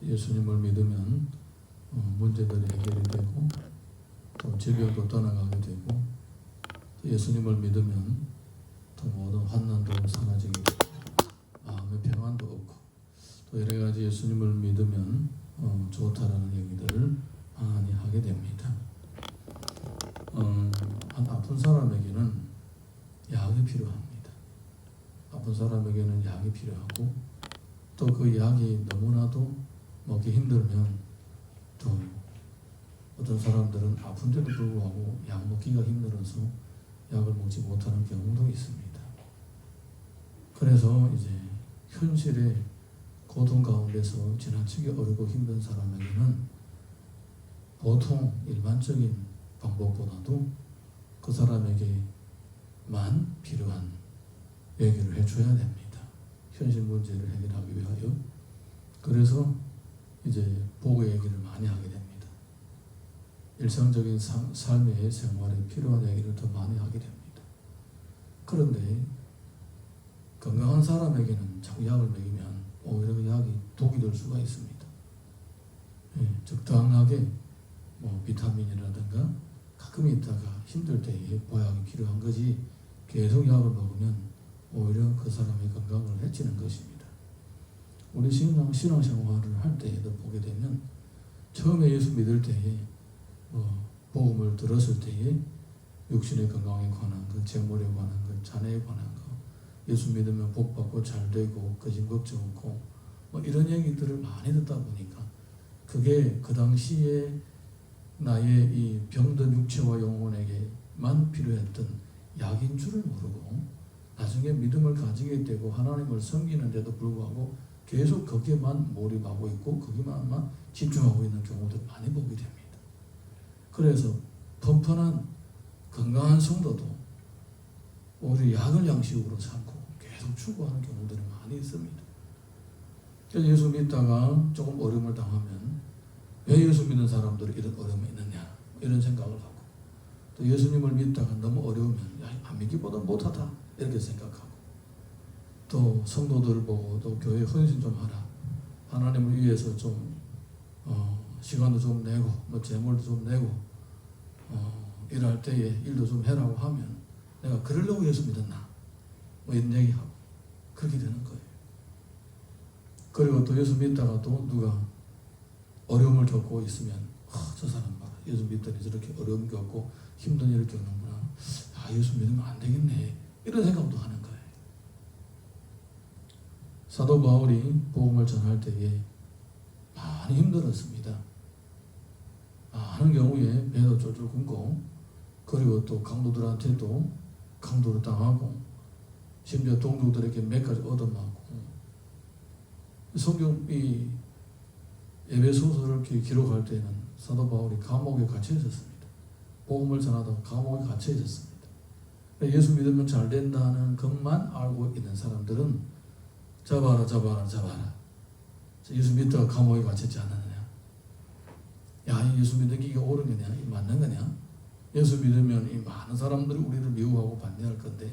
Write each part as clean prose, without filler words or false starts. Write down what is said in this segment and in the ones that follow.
예수님을 믿으면 문제들이 해결이 되고 또 질병도 떠나가게 되고 또 예수님을 믿으면 또 모든 환난도 사라지게 되고 마음의 평안도 없고 또 여러 가지 예수님을 믿으면 좋다라는 얘기들을 많이 하게 됩니다. 한 아픈 사람에게는 약이 필요합니다. 아픈 사람에게는 약이 필요하고 또 그 약이 너무나도 먹기 힘들면 또 어떤 사람들은 아픈데도 불구하고 약 먹기가 힘들어서 약을 먹지 못하는 경우도 있습니다. 그래서 이제 현실의 고통 가운데서 지나치게 어렵고 힘든 사람에게는 보통 일반적인 방법보다도 그 사람에게만 필요한 얘기를 해줘야 됩니다. 현실 문제를 해결하기 위하여. 그래서 이제 보고 얘기를 많이 하게 됩니다. 일상적인 삶의 생활에 필요한 얘기를 더 많이 하게 됩니다. 그런데 건강한 사람에게는 자꾸 약을 먹이면 오히려 그 약이 독이 될 수가 있습니다. 적당하게 비타민이라든가 가끔 있다가 힘들 때에 보약이 필요한 거지 계속 약을 먹으면 오히려 그 사람의 건강을 해치는 것입니다. 우리 신앙생활을 할 때에도 보게 되면 처음에 예수 믿을 때에 복음을 들었을 때에 육신의 건강에 관한 것, 재물에 관한 것, 자녀에 관한 것, 예수 믿으면 복 받고 잘 되고 거짓 걱정 없고 이런 얘기들을 많이 듣다 보니까 그게 그 당시에 나의 이 병든 육체와 영혼에게만 필요했던 약인 줄을 모르고 나중에 믿음을 가지게 되고 하나님을 섬기는데도 불구하고 계속 거기에만 몰입하고 있고 거기만 집중하고 있는 경우들 많이 보게 됩니다. 그래서 펀펀한 건강한 성도도 오히려 약을 양식으로 삼고 계속 추구하는 경우들이 많이 있습니다. 그래서 예수 믿다가 조금 어려움을 당하면 왜 예수 믿는 사람들이 이런 어려움이 있느냐 이런 생각을 하고 또 예수님을 믿다가 너무 어려우면 안 믿기보다 못하다 이렇게 생각하고 또 성도들을 보고 또 교회에 헌신 좀 하라 하나님을 위해서 좀 시간도 좀 내고 재물도 좀 내고 일할 때에 일도 좀 해라고 하면 내가 그러려고 예수 믿었나 이런 얘기하고 그렇게 되는 거예요. 그리고 또 예수 믿다가 또 누가 어려움을 겪고 있으면 저 사람 봐 예수 믿더니 저렇게 어려움 겪고 힘든 일을 겪는구나 예수 믿으면 안 되겠네 이런 생각도 하는 거예요. 사도 바울이 복음을 전할 때에 많이 힘들었습니다. 많은 경우에 배도 쫄쫄 굶고 그리고 또 강도들한테도 강도를 당하고 심지어 동족들에게 몇 가지 얻어맞고 성경이 에베소서를 기록할 때는 사도 바울이 감옥에 갇혀 있었습니다. 복음을 전하다가 감옥에 갇혀 있었습니다. 예수 믿으면 잘 된다는 것만 알고 있는 사람들은 잡아라 예수 믿다가 감옥에 갇혔지 않았느냐 예수 믿는 게 이게 옳은 거냐 이 맞는 거냐 예수 믿으면 이 많은 사람들이 우리를 미워하고 반대할 건데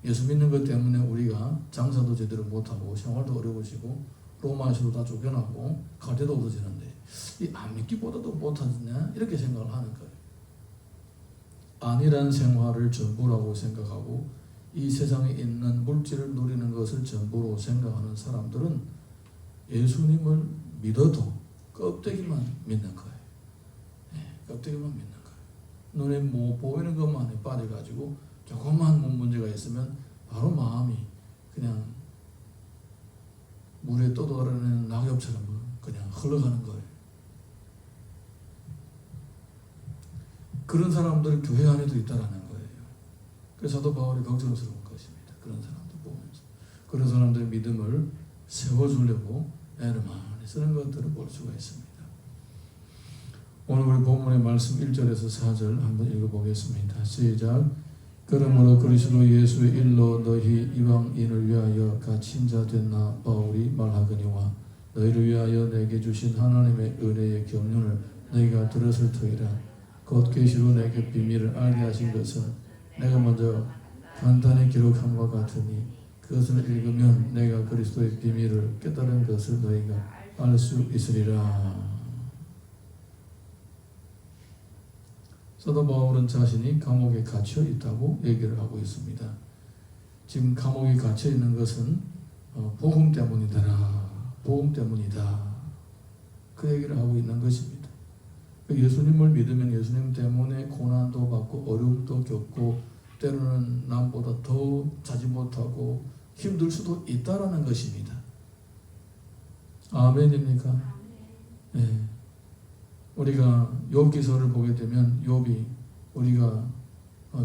예수 믿는 것 때문에 우리가 장사도 제대로 못하고 생활도 어려워지고 로마시로 다 쫓겨나고 갈 데도 없어지는데 이 안 믿기보다도 못하느냐 이렇게 생각을 하는 거예요. 안일한 생활을 전부라고 생각하고 이 세상에 있는 물질을 누리는 것을 전부로 생각하는 사람들은 예수님을 믿어도 껍데기만 믿는 거예요. 껍데기만 믿는 거예요. 눈에 보이는 것만에 빠져가지고 조금만 문제가 있으면 바로 마음이 그냥 물에 떠돌아다니는 낙엽처럼 그냥 흘러가는 거예요. 그런 사람들이 교회 안에도 있다라는 거예요. 그래서 사도 바울이 걱정스러운 것입니다. 그런 사람들 보면서 그런 사람들의 믿음을 세워주려고 애를 많이 쓰는 것들을 볼 수가 있습니다. 오늘 우리 본문의 말씀 1절에서 4절 한번 읽어보겠습니다. 시작. 그러므로 그리스도 예수의 일로 너희 이방인을 위하여 갇힌 자 된 나 바울이 말하거니와 너희를 위하여 내게 주신 하나님의 은혜의 경륜을 너희가 들었을 터이라. 곧 계시로 내게 비밀을 알게 하신 것은 내가 먼저 간단히 기록한 것 같으니 그것을 읽으면 내가 그리스도의 비밀을 깨달은 것을 너희가 알 수 있으리라. 사도 바울은 자신이 감옥에 갇혀 있다고 얘기를 하고 있습니다. 지금 감옥에 갇혀 있는 것은 복음 때문이더라. 복음 때문이다. 그 얘기를 하고 있는 것입니다. 예수님을 믿으면 예수님 때문에 고난도 받고 어려움도 겪고 때로는 남보다 더 자지 못하고 힘들 수도 있다라는 것입니다. 아멘입니까? 네. 우리가 욥기서를 보게 되면 욥이 우리가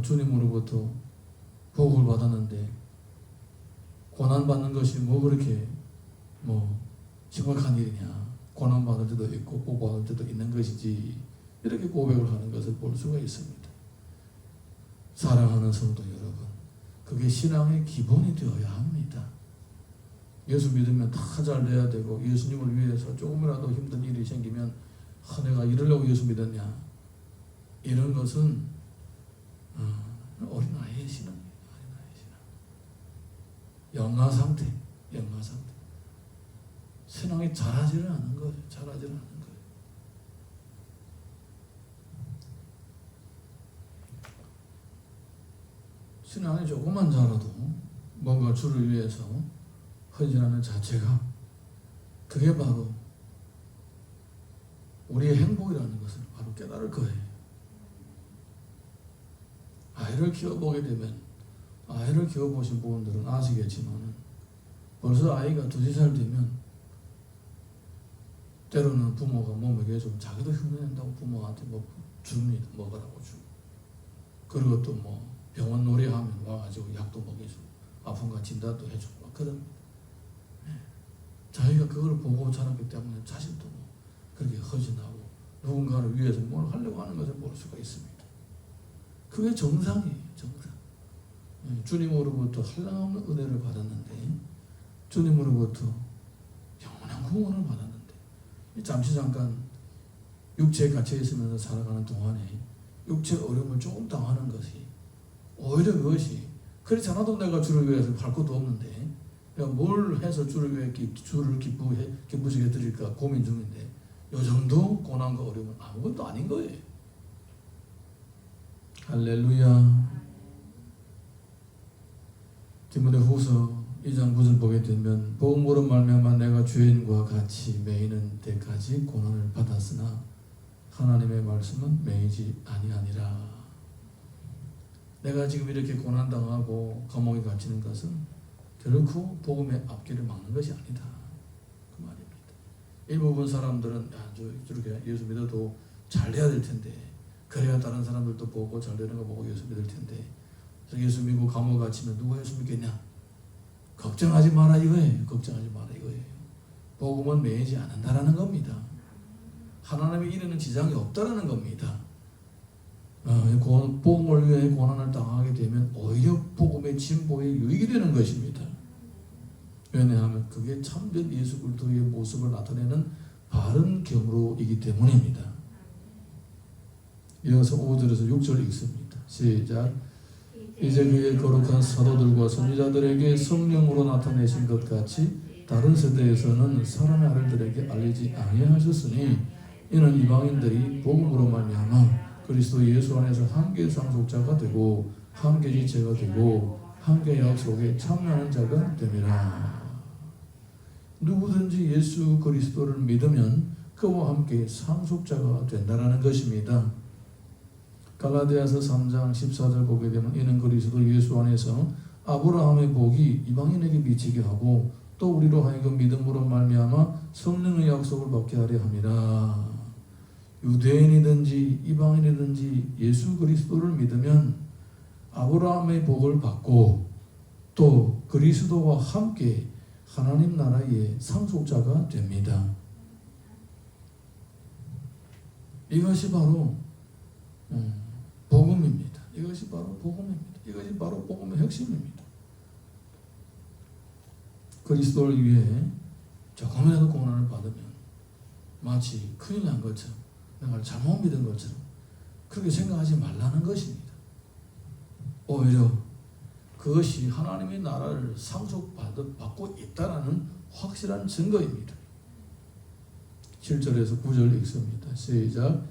주님으로부터 복을 받았는데 고난 받는 것이 뭐 그렇게 심각한 일이냐? 고난 받을 때도 있고 복 받을 때도 있는 것이지, 이렇게 고백을 하는 것을 볼 수가 있습니다. 사랑하는 성도 여러분, 그게 신앙의 기본이 되어야 합니다. 예수 믿으면 다 잘 돼야 되고 예수님을 위해서 조금이라도 힘든 일이 생기면 내가 이러려고 예수 믿었냐, 이런 것은 어린아이의 신앙입니다. 어린아이의 신앙. 영아 상태. 신앙이 자라지를 않은 거예요. 자라지를 않은 거예요. 신앙이 조금만 자라도 뭔가 주를 위해서 헌신하는 자체가, 그게 바로 우리의 행복이라는 것을 바로 깨달을 거예요. 아이를 키워보게 되면, 아이를 키워보신 분들은 아시겠지만 벌써 아이가 2-3살 되면 때로는 부모가 몸에게 좀 자기도 흉내낸다고 부모한테 줍니다. 먹으라고 주고. 그리고 또 병원 놀이하면 와가지고 약도 먹여주고 아픈 거 진단도 해주고 그럽니다. 자기가 그걸 보고 자랐기 때문에 자신도 그렇게 헌신하고 누군가를 위해서 뭘 하려고 하는 것을 볼 수가 있습니다. 그게 정상이에요. 정상. 주님으로부터 한량없는 은혜를 받았는데, 주님으로부터 영원한 구원을 받았는데, 잠시 잠깐 육체에 갇혀 있으면서 살아가는 동안에 육체 어려움을 조금 당하는 것이, 오히려 그것이 그렇지 않아도 내가 주를 위해서 할 것도 없는데 내가 뭘 해서 주를 위해 주를 기쁘시게 드릴까 고민 중인데, 이 정도 고난과 어려움은 아무것도 아닌 거예요. 할렐루야. 디모데후서 2장 9절 보게 되면 복음으로 말미암아 내가 죄인과 같이 매이는 때까지 고난을 받았으나 하나님의 말씀은 매이지 아니하니라. 내가 지금 이렇게 고난당하고 감옥에 갇히는 것은 결코 복음의 앞길을 막는 것이 아니다, 그 말입니다. 일부분 사람들은 저렇게 예수 믿어도 잘 돼야 될 텐데, 그래야 다른 사람들도 보고 잘 되는 거 보고 예수 믿을 텐데, 예수 믿고 감옥에 갇히면 누가 예수 믿겠냐? 걱정하지 마라 이거예요. 걱정하지 마라 이거예요. 복음은 매이지 않는다라는 겁니다. 하나님의 일에는 지장이 없다라는 겁니다. 복음을 위해 고난을 당하게 되면 오히려 복음의 진보에 유익이 되는 것입니다. 왜냐하면 그게 참된 예수 그리스도의 모습을 나타내는 바른 경로이기 때문입니다. 이어서 5절에서 6절 읽습니다. 시작. 이제 그의 거룩한 사도들과 선지자들에게 성령으로 나타내신 것 같이 다른 세대에서는 사람의 아들들에게 알리지 아니하셨으니, 이는 이방인들이 복음으로 말미암아 그리스도 예수 안에서 함께 상속자가 되고 함께 지체가 되고 함께 약속에 참여하는 자가 됨이라. 누구든지 예수 그리스도를 믿으면 그와 함께 상속자가 된다라는 것입니다. 갈라디아서 3장 14절 보게 되면 이는 그리스도 예수 안에서 아브라함의 복이 이방인에게 미치게 하고 또 우리로 하여금 믿음으로 말미암아 성령의 약속을 받게 하려 함이라. 유대인이든지 이방인이든지 예수 그리스도를 믿으면 아브라함의 복을 받고 또 그리스도와 함께 하나님 나라의 상속자가 됩니다. 이것이 바로 복음입니다. 이것이 바로 복음입니다. 이것이 바로 복음의 핵심입니다. 그리스도를 위해 조금이라도 고난을 받으면 마치 큰일 난 것처럼, 내가 잘못 믿은 것처럼 그렇게 생각하지 말라는 것입니다. 오히려 그것이 하나님의 나라를 상속받고 있다는 확실한 증거입니다. 7절에서 9절 읽습니다. 시작.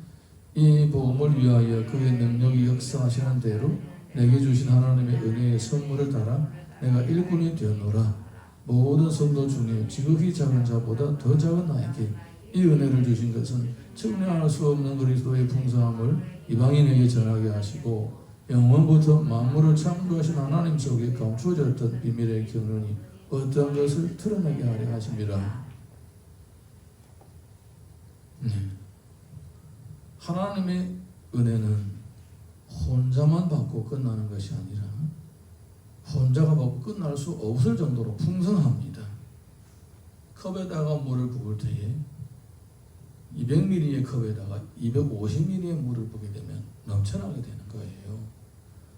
이 복음을 위하여 그의 능력이 역사하시는 대로 내게 주신 하나님의 은혜의 선물을 따라 내가 일꾼이 되었노라. 모든 성도 중에 지극히 작은 자보다 더 작은 나에게 이 은혜를 주신 것은 측량할 수 없는 그리스도의 풍성함을 이방인에게 전하게 하시고 영원부터 만물을 창조하신 하나님 속에 감추어졌던 비밀의 경륜이 어떠한 것을 드러내게 하려 하심이라. 하나님의 은혜는 혼자만 받고 끝나는 것이 아니라 혼자가 받고 끝날 수 없을 정도로 풍성합니다. 컵에다가 물을 부을 때에 200ml의 컵에다가 250ml의 물을 부게 되면 넘쳐나게 되는 거예요.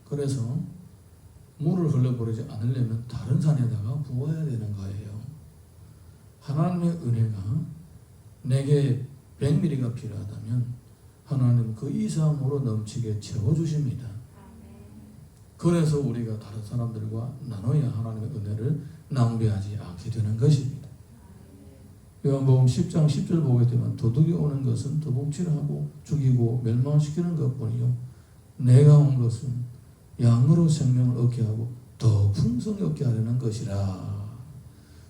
그래서 물을 흘려버리지 않으려면 다른 산에다가 부어야 되는 거예요. 하나님의 은혜가 내게 100ml가 필요하다면 하나님 그 이상으로 넘치게 채워주십니다. 그래서 우리가 다른 사람들과 나눠야 하나님의 은혜를 낭비하지 않게 되는 것입니다. 요한복음 10장 10절 보게 되면 도둑이 오는 것은 도둑질하고 죽이고 멸망시키는 것뿐이요 내가 온 것은 양으로 생명을 얻게 하고 더 풍성히 얻게 하려는 것이라.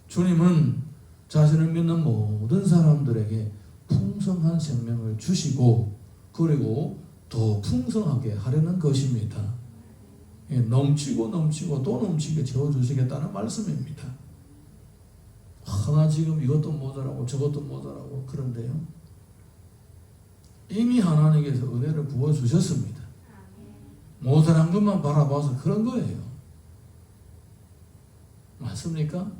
주님은 자신을 믿는 모든 사람들에게 풍성한 생명을 주시고 그리고 더 풍성하게 하려는 것입니다. 넘치고 넘치고 또 넘치게 채워주시겠다는 말씀입니다. 나 지금 이것도 모자라고 저것도 모자라고 그런데요. 이미 하나님께서 은혜를 부어주셨습니다. 모자란 것만 바라봐서 그런 거예요. 맞습니까?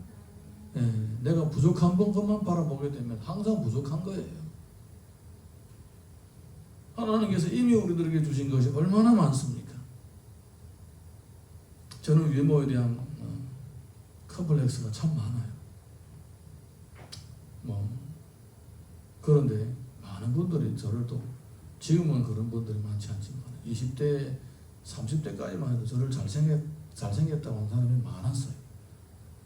내가 부족한 것만 바라보게 되면 항상 부족한 거예요. 하나님께서 이미 우리들에게 주신 것이 얼마나 많습니까? 저는 외모에 대한 컴플렉스가 참 많아요. 그런데 많은 분들이 저를 또 지금은 그런 분들이 많지 않지만 20대, 30대까지만 해도 저를 잘생겼다고 하는 사람이 많았어요.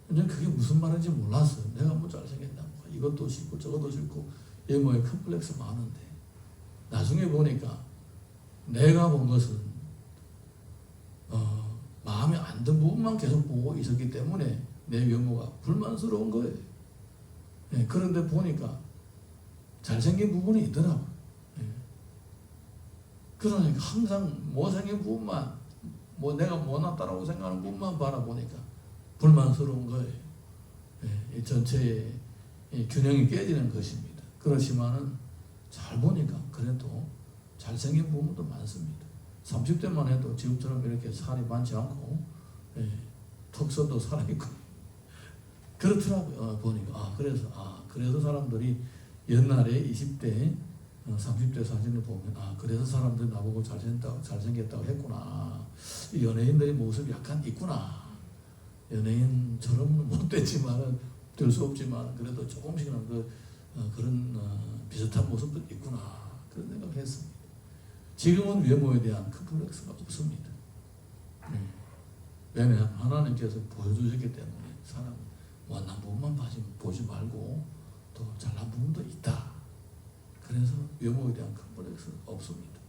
근데 그게 무슨 말인지 몰랐어요. 내가 뭐 잘생겼다고 이것도 싫고 저것도 싫고 외모에 컴플렉스 많은데 나중에 보니까 내가 본 것은 마음에 안 든 부분만 계속 보고 있었기 때문에 내 외모가 불만스러운 거예요. 그런데 보니까 잘생긴 부분이 있더라고요. 그러니까 항상 못생긴 부분만 내가 못났다라고 생각하는 부분만 바라보니까 불만스러운 거예요. 이 전체의 균형이 깨지는 것입니다. 그렇지만은 잘 보니까 그래도 잘생긴 부분도 많습니다. 30대만 해도 지금처럼 이렇게 살이 많지 않고 턱선도 살아있고 그렇더라고요. 보니까 그래서 사람들이 옛날에 20대 30대 사진을 보면 그래서 사람들이 나보고 잘생겼다고 했구나. 연예인들의 모습이 약간 있구나. 연예인처럼 못됐지만은 될 수 없지만 그래도 조금씩은 그런 비슷한 모습도 있구나. 그런 생각했습니다. 지금은 외모에 대한 컴플렉스가 없습니다. 왜냐하면 하나님께서 보여주셨기 때문에 사람 못난 부분만 보지 말고 또 잘난 부분도 있다. 그래서 외모에 대한 컴플렉스는 없습니다.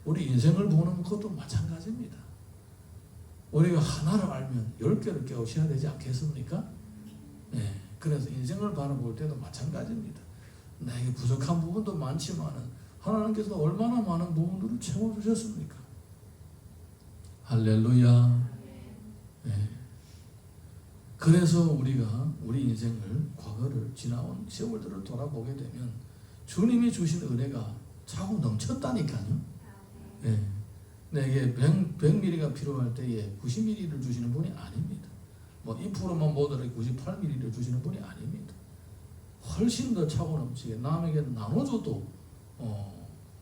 우리 인생을 보는 것도 마찬가지입니다. 우리가 하나를 알면 10개를 깨우쳐야 되지 않겠습니까? 그래서 인생을 바라볼 때도 마찬가지입니다. 나에게 부족한 부분도 많지만은 하나님께서 얼마나 많은 부분들을 채워주셨습니까? 할렐루야. 그래서 우리가 우리 인생을 과거를 지나온 세월들을 돌아보게 되면 주님이 주신 은혜가 자꾸 넘쳤다니까요. 내게 100ml가 필요할 때에 90ml를 주시는 분이 아닙니다. 2%만 모자라게 98ml를 주시는 분이 아닙니다. 훨씬 더 차고 넘치게 남에게 나눠줘도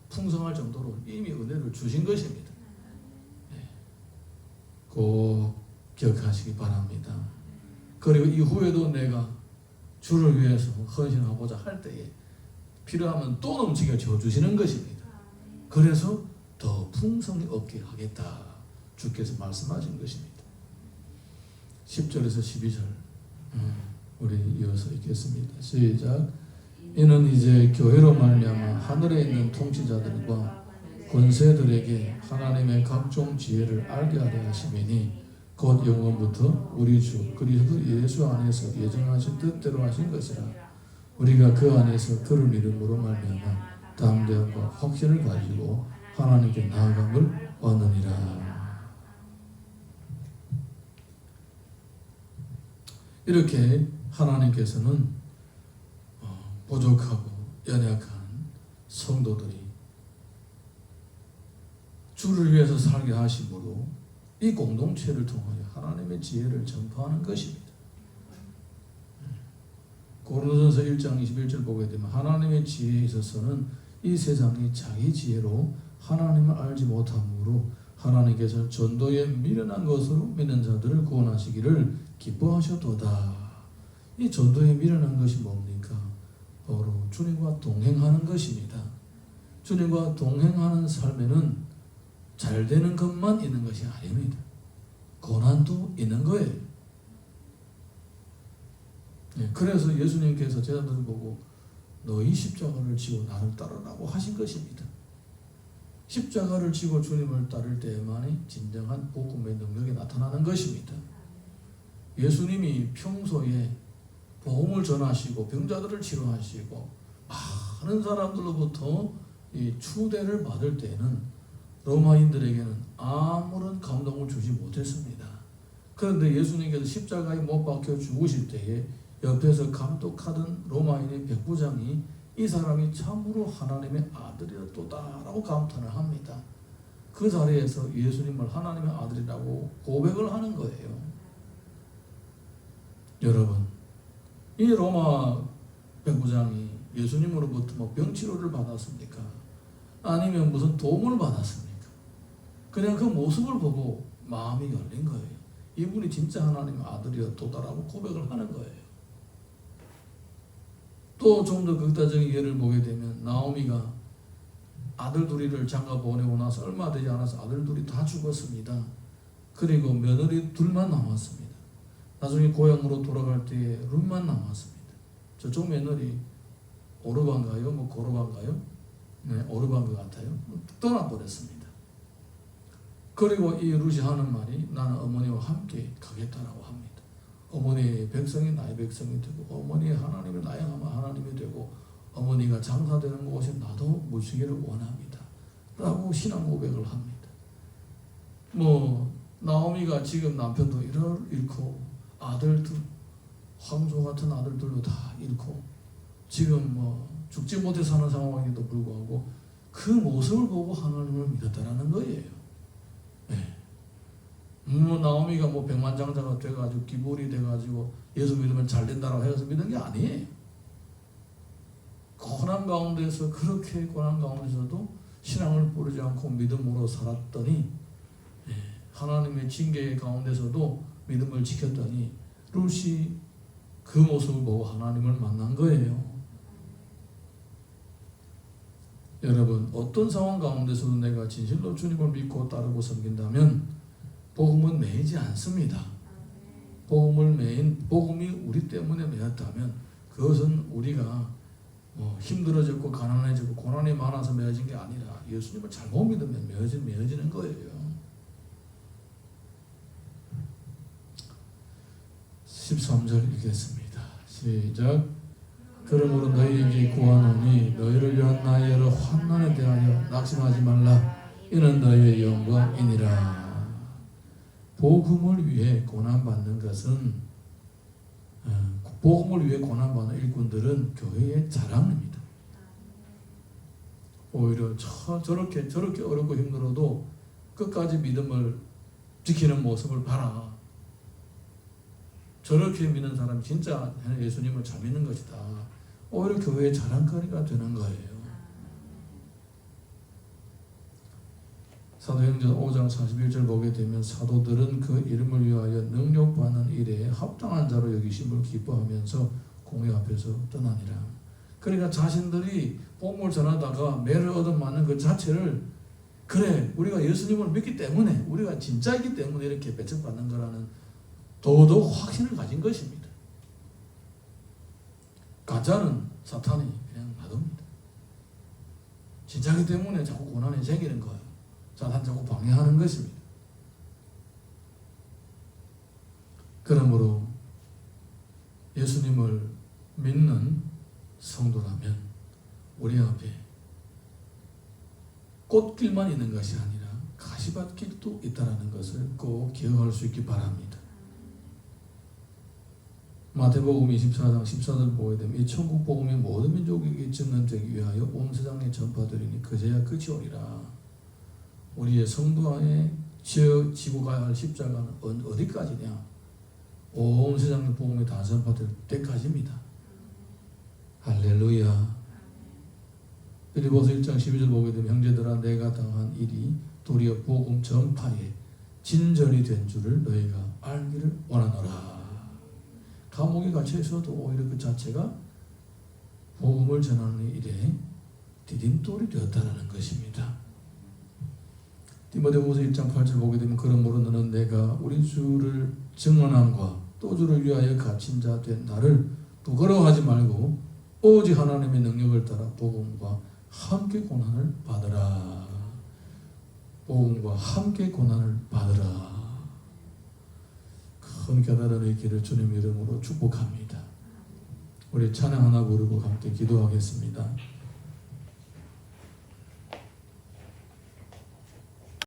풍성할 정도로 이미 은혜를 주신 것입니다. 꼭 기억하시기 바랍니다. 그리고 이후에도 내가 주를 위해서 헌신하고자 할 때에 필요하면 또 넘치게 줘주시는 것입니다. 그래서 더 풍성히 얻게 하겠다. 주께서 말씀하신 것입니다. 10절에서 12절 우리 이어서 읽겠습니다. 시작. 이는 이제 교회로 말미암아 하늘에 있는 통치자들과 권세들에게 하나님의 각종 지혜를 알게 하려 하심이니 곧 영원부터 우리 주 그리스도 예수 안에서 예정하신 뜻대로 하신 것이라. 우리가 그 안에서 그를 믿음으로 말미암아 담대함과 확신을 가지고 하나님께 나아감을 얻느니라. 이렇게 하나님께서는 부족하고 연약한 성도들이 주를 위해서 살게 하심으로 이 공동체를 통하여 하나님의 지혜를 전파하는 것입니다. 고린도전서 1장 21절 보게 되면 하나님의 지혜에 있어서는 이 세상이 자기 지혜로 하나님을 알지 못함으로 하나님께서 전도에 미련한 것으로 믿는 자들을 구원하시기를 기뻐하셨도다. 이 전도에 미련한 것이 뭡니까? 바로 주님과 동행하는 것입니다. 주님과 동행하는 삶에는 잘 되는 것만 있는 것이 아닙니다. 고난도 있는 거예요. 그래서 예수님께서 제자들을 보고 너희 십자가를 지고 나를 따르라고 하신 것입니다. 십자가를 지고 주님을 따를 때에만이 진정한 복음의 능력이 나타나는 것입니다. 예수님이 평소에 복음을 전하시고 병자들을 치료하시고 많은 사람들로부터 이 추대를 받을 때에는 로마인들에게는 아무런 감동을 주지 못했습니다. 그런데 예수님께서 십자가에 못 박혀 죽으실 때에 옆에서 감독하던 로마인의 백부장이 이 사람이 참으로 하나님의 아들이었도다라고 감탄을 합니다. 그 자리에서 예수님을 하나님의 아들이라고 고백을 하는 거예요. 여러분, 이 로마 백부장이 예수님으로부터 뭐 병치료를 받았습니까? 아니면 무슨 도움을 받았습니까? 그냥 그 모습을 보고 마음이 열린 거예요. 이분이 진짜 하나님의 아들이었도다라고 고백을 하는 거예요. 또 좀 더 극단적인 예를 보게 되면 나오미가 아들 둘이를 장가 보내고 나서 얼마 되지 않아서 아들 둘이 다 죽었습니다. 그리고 며느리 둘만 남았습니다. 나중에 고향으로 돌아갈 때에 룻만 남았습니다. 저쪽 며느리 오르반가요? 뭐 고르반가요? 네, 오르반 것 같아요. 떠나버렸습니다. 그리고 이 룻이 하는 말이 나는 어머니와 함께 가겠다라고 합니다. 어머니의 백성이 나의 백성이 되고 어머니의 하나님이 나의 하나님이 되고 어머니가 장사되는 곳에 나도 묻히기를 원합니다. 라고 신앙 고백을 합니다. 뭐 나오미가 지금 남편도 잃고 아들들 황소 같은 아들들도 다 잃고 지금 뭐 죽지 못해 사는 상황에도 불구하고 그 모습을 보고 하나님을 믿었다라는 거예요. 네. 나오미가 뭐 백만장자가 돼가지고 기볼이 돼가지고 예수 믿으면 잘 된다라고 해서 믿은 게 아니에요. 고난 가운데서 그렇게 고난 가운데서도 신앙을 뿌리지 않고 믿음으로 살았더니 하나님의 징계 가운데서도 믿음을 지켰더니 룻이 그 모습을 보고 하나님을 만난 거예요. 여러분, 어떤 상황 가운데서도 내가 진실로 주님을 믿고 따르고 섬긴다면 복음은 매이지 않습니다. 복음이 우리 때문에 매였다면 그것은 우리가 힘들어졌고 가난해졌고 고난이 많아서 매어진 게 아니라 예수님을 잘못 믿으면 매어지는 거예요. 13절 읽겠습니다. 시작. 그러므로 너희에게 구하노니 너희를 위한 나의 여러 환난에 대하여 낙심하지 말라. 이는 너희의 영광이니라. 복음을 위해 고난받는 것은 복음을 위해 고난받는 일꾼들은 교회의 자랑입니다. 오히려 저렇게 어렵고 힘들어도 끝까지 믿음을 지키는 모습을 봐라. 저렇게 믿는 사람이 진짜 예수님을 잘 믿는 것이다. 오히려 교회의 자랑거리가 되는 거예요. 사도행전 5장 41절 보게 되면 사도들은 그 이름을 위하여 능력받는 일에 합당한 자로 여기심을 기뻐하면서 공회 앞에서 떠나니라. 그러니까 자신들이 복음을 전하다가 매를 얻어맞는 그 자체를 그래 우리가 예수님을 믿기 때문에 우리가 진짜이기 때문에 이렇게 배척받는 거라는 더더욱 확신을 가진 것입니다. 가짜는 사탄이 그냥 놔둡니다. 진짜기 때문에 자꾸 고난이 생기는 거예요. 사탄 자꾸 방해하는 것입니다. 그러므로 예수님을 믿는 성도라면 우리 앞에 꽃길만 있는 것이 아니라 가시밭길도 있다는 것을 꼭 기억할 수 있기 바랍니다. 마태복음 24장 14절 보게 되면 이 천국 복음이 모든 민족에게 증언되기 위하여 온 세상에 전파되리니 그제야 끝이 오리라. 우리의 성도 안에 지고 가야 할 십자가는 어디까지냐? 온 세상의 복음이 다 전파될 때까지입니다. 할렐루야. 빌립보서 1장 12절 보게 되면 형제들아 내가 당한 일이 도리어 복음 전파에 진전이 된 줄을 너희가 알기를 원하노라. 감옥에 갇혀 있어도 오히려 그 자체가 복음을 전하는 일에 디딤돌이 되었다는 것입니다. 디모데후서 1장 8절 보게 되면 그러므로 너는 내가 우리 주를 증언함과 또 주를 위하여 갇힌 자 된 나를 부끄러워하지 말고 오직 하나님의 능력을 따라 복음과 함께 고난을 받으라. 복음과 함께 고난을 받으라. 큰 깨달음의 길을 주님 이름으로 축복합니다. 우리 찬양 하나 부르고 함께 기도하겠습니다.